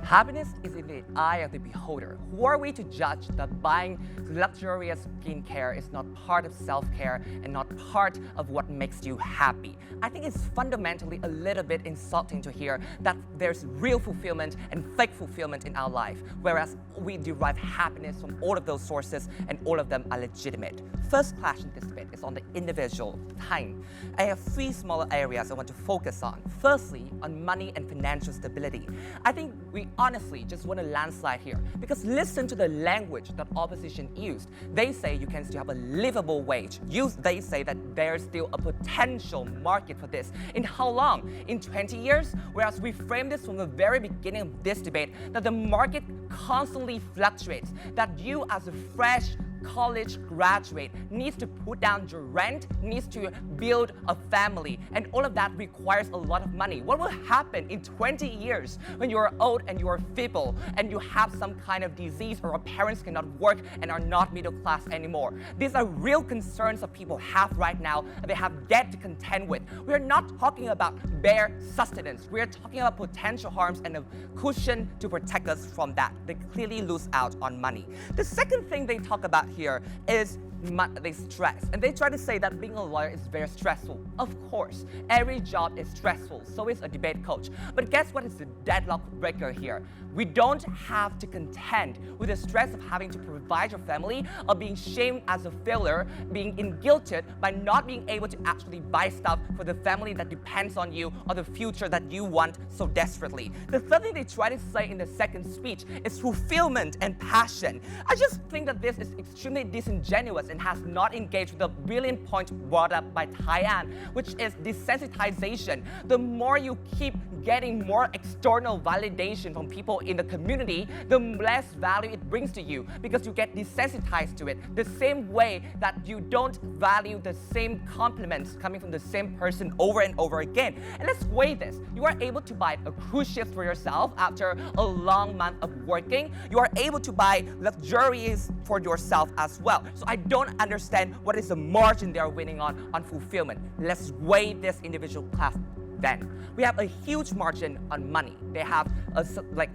Happiness is in the eye of the beholder. Who are we to judge that buying luxurious skincare is not part of self-care and not part of what makes you happy? I think it's fundamentally a little bit insulting to hear that there's real fulfillment and fake fulfillment in our life, whereas we derive happiness from all of those sources and all of them are legitimate. First clash in this debate is on the individual time. I have three smaller areas I want to focus on. Firstly, on money and financial stability. I think we honestly just want a landslide here because listen to the language that opposition used. They say you can still have a livable wage. They say that there's still a potential market for this. In how long? In 20 years? Whereas we framed this from the very beginning of this debate that the market constantly fluctuates, that you as a fresh college graduate needs to put down your rent, needs to build a family, and all of that requires a lot of money. What will happen in 20 years when you are old and you are feeble and you have some kind of disease or your parents cannot work and are not middle class anymore? These are real concerns that people have right now and they have yet to contend with. We are not talking about bare sustenance. We are talking about potential harms and a cushion to protect us from that. They clearly lose out on money. The second thing they talk about here is they stress, and they try to say that being a lawyer is very stressful. Of course, every job is stressful, so is a debate coach. But guess what is the deadlock breaker here? We don't have to contend with the stress of having to provide your family, or being shamed as a failure, being guilted by not being able to actually buy stuff for the family that depends on you or the future that you want so desperately. The third thing they try to say in the second speech is fulfillment and passion. I just think that this is extremely disingenuous and has not engaged with the brilliant point brought up by Tyann, which is desensitization. The more you keep getting more external validation from people in the community, the less value it brings to you because you get desensitized to it. The same way that you don't value the same compliments coming from the same person over and over again. And let's weigh this. You are able to buy a cruise ship for yourself after a long month of working. You are able to buy luxuries for yourself as well. So I don't understand what is the margin they are winning on fulfillment. Let's weigh this individual class. Then we have a huge margin on money. They have a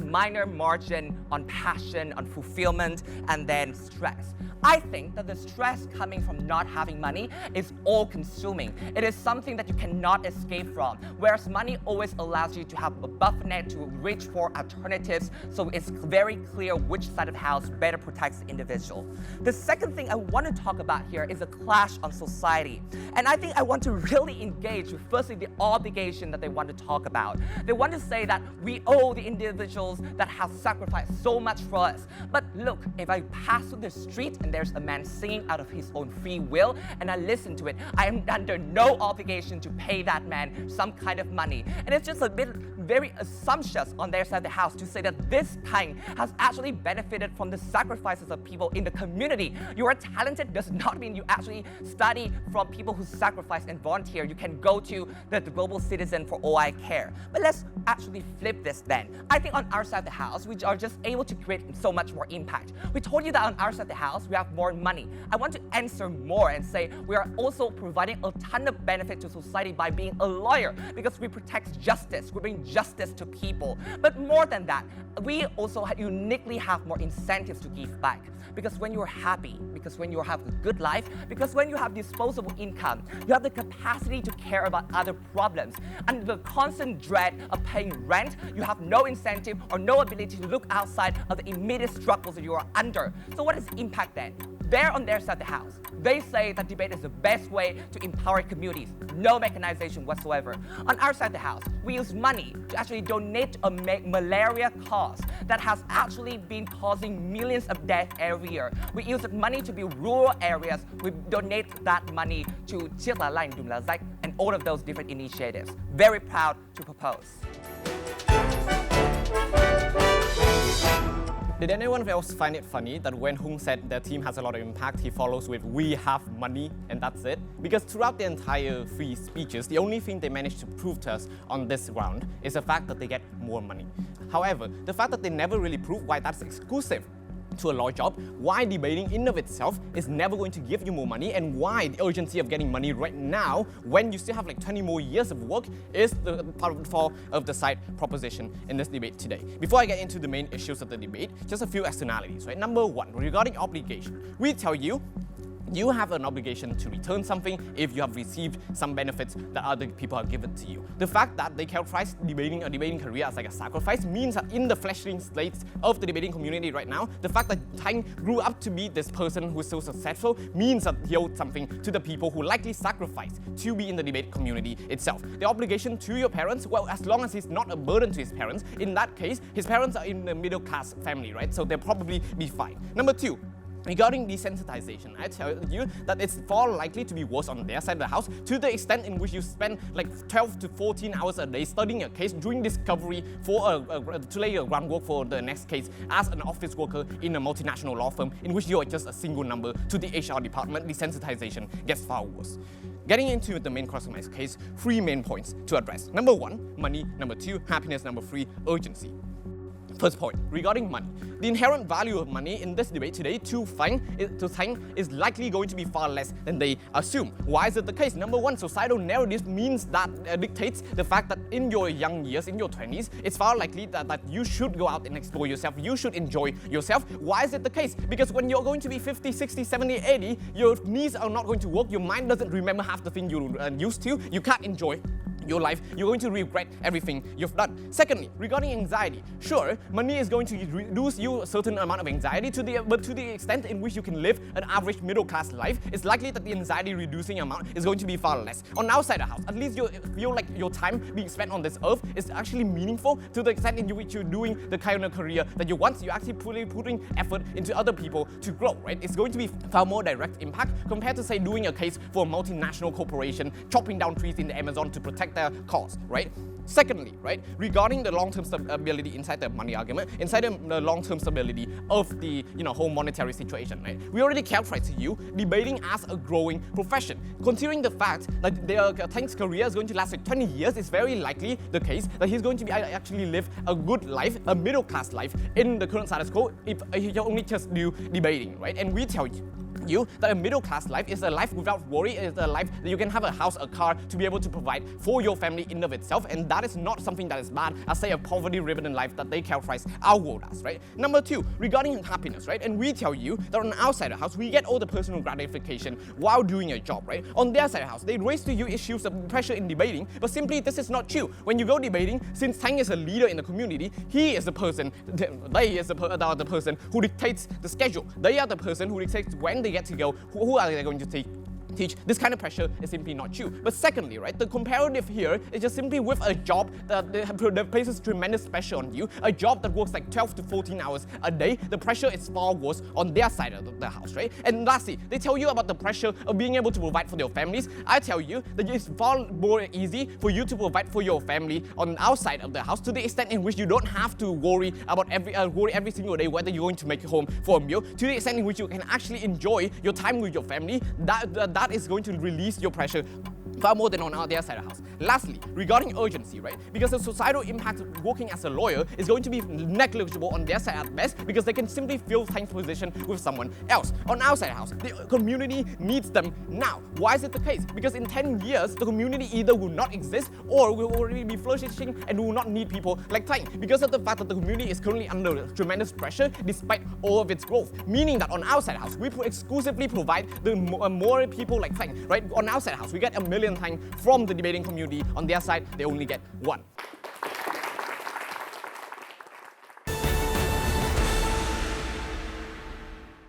minor margin on passion, on fulfillment, and then stress. I think that the stress coming from not having money is all-consuming. It is something that you cannot escape from, whereas money always allows you to have a buffer net to reach for alternatives, so it's very clear which side of the house better protects the individual. The second thing I want to talk about here is a clash on society. And I think I want to really engage with firstly the obligation that they want to talk about. They want to say that we owe the individuals that have sacrificed so much for us. But look, if I pass through the street and there's a man singing out of his own free will and I listen to it, I am under no obligation to pay that man some kind of money. And it's just a bit very assumptuous on their side of the house to say that this kind has actually benefited from the sacrifices of people in the community. You are talented does not mean you actually study from people who sacrifice and volunteer. You can go to the global citizen for all I care. But let's actually flip this then. I think on our side of the house, we are just able to create so much more impact. We told you that on our side of the house, we have more money. I want to answer more and say we are also providing a ton of benefit to society by being a lawyer because we protect justice. We bring justice to people. But more than that, we also uniquely have more incentives to give back. Because when you're happy, because when you have a good life, because when you have disposable income, you have the capacity to care about other problems. And the constant dread of paying rent, you have no incentive or no ability to look outside of the immediate struggles that you are under. So what is impact then? They're on their side of the house. They say that debate is the best way to empower communities. No mechanization whatsoever. On our side of the house, we use money to actually donate a malaria cause that has actually been causing millions of deaths every year. We use that money to build rural areas. We donate that money to Chiếc Lá Lành Đùm Lá Rách and all of those different initiatives. Very proud to propose. Did anyone else find it funny that when Hùng said their team has a lot of impact, he follows with "we have money" and that's it? Because throughout the entire three speeches, the only thing they managed to prove to us on this round is the fact that they get more money. However, the fact that they never really prove why that's exclusive to a law job, why debating in of itself is never going to give you more money, and why the urgency of getting money right now when you still have like 20 more years of work is the part of the side proposition in this debate today. Before I get into the main issues of the debate, just a few externalities, right? Number one, regarding obligation, we tell you you have an obligation to return something if you have received some benefits that other people have given to you. The fact that they characterize a debating career as like a sacrifice means that in the fleshling slates of the debating community right now, the fact that Tranh grew up to be this person who is so successful means that he owed something to the people who likely sacrificed to be in the debate community itself. The obligation to your parents, well, as long as he's not a burden to his parents, in that case, his parents are in the middle class family, right? So they'll probably be fine. Number two, regarding desensitization, I tell you that it's far likely to be worse on their side of the house to the extent in which you spend like 12 to 14 hours a day studying a case, doing discovery for to lay a groundwork for the next case as an office worker in a multinational law firm in which you are just a single number to the HR department. Desensitization gets far worse. Getting into the main crux of my case, 3 main points to address. Number 1, money. Number 2, happiness. Number 3, urgency. First point, regarding money. The inherent value of money in this debate today to Tranh is likely going to be far less than they assume. Why is it the case? Number 1, societal narrative means that dictates the fact that in your young years, in your 20s, it's far likely that you should go out and explore yourself. You should enjoy yourself. Why is it the case? Because when you're going to be 50, 60, 70, 80, your knees are not going to work. Your mind doesn't remember half the thing you used to. You can't enjoy your life, you're going to regret everything you've done. Secondly, regarding anxiety, sure, money is going to reduce you a certain amount of anxiety but to the extent in which you can live an average middle class life, it's likely that the anxiety reducing amount is going to be far less. On outside the house, at least you feel like your time being spent on this earth is actually meaningful to the extent in which you're doing the kind of career that you want. You're actually putting effort into other people to grow, right? It's going to be far more direct impact compared to say doing a case for a multinational corporation, chopping down trees in the Amazon to protect their cause, right? Secondly, right, regarding the long-term stability inside the money argument, inside the long-term stability of the whole monetary situation, right? We already characterized to you debating as a growing profession. Considering the fact that Tranh career is going to last like 20 years, it's very likely the case that he's going to be actually live a good life, a middle-class life in the current status quo if he only just do debating, right? And we tell you that a middle-class life is a life without worry. It's a life that you can have a house, a car to be able to provide for your family in of itself, and that is not something that is bad as say a poverty-ridden life that they characterize our world as, right? Number 2, regarding happiness, right? And we tell you that on our side of the house, we get all the personal gratification while doing a job, right? On their side of the house, they raise to you issues of pressure in debating, but simply this is not true. When you go debating, since Tranh is a leader in the community, he is the person, they is the person who dictates the schedule. They are the person who dictates when they get to go, who are they going to teach. This kind of pressure is simply not true. But secondly, right, the comparative here is just simply with a job that places tremendous pressure on you, a job that works like 12 to 14 hours a day. The pressure is far worse on their side of the house, right? And lastly, they tell you about the pressure of being able to provide for their families. I tell you that it's far more easy for you to provide for your family on our side of the house to the extent in which you don't have to worry about every single day whether you're going to make it home for a meal, to the extent in which you can actually enjoy your time with your family. That is going to release your pressure far more than on their side of the house. Lastly, regarding urgency, right? Because the societal impact of working as a lawyer is going to be negligible on their side at best because they can simply fill Tranh position with someone else. On our side of the house, the community needs them now. Why is it the case? Because in 10 years, the community either will not exist or will already be flourishing and will not need people like Tranh because of the fact that the community is currently under tremendous pressure despite all of its growth. Meaning that on our side of the house, we exclusively provide the more people like Tranh, right? On our side of the house, we get 1 million Tranh from the debating community. On their side, they only get 1.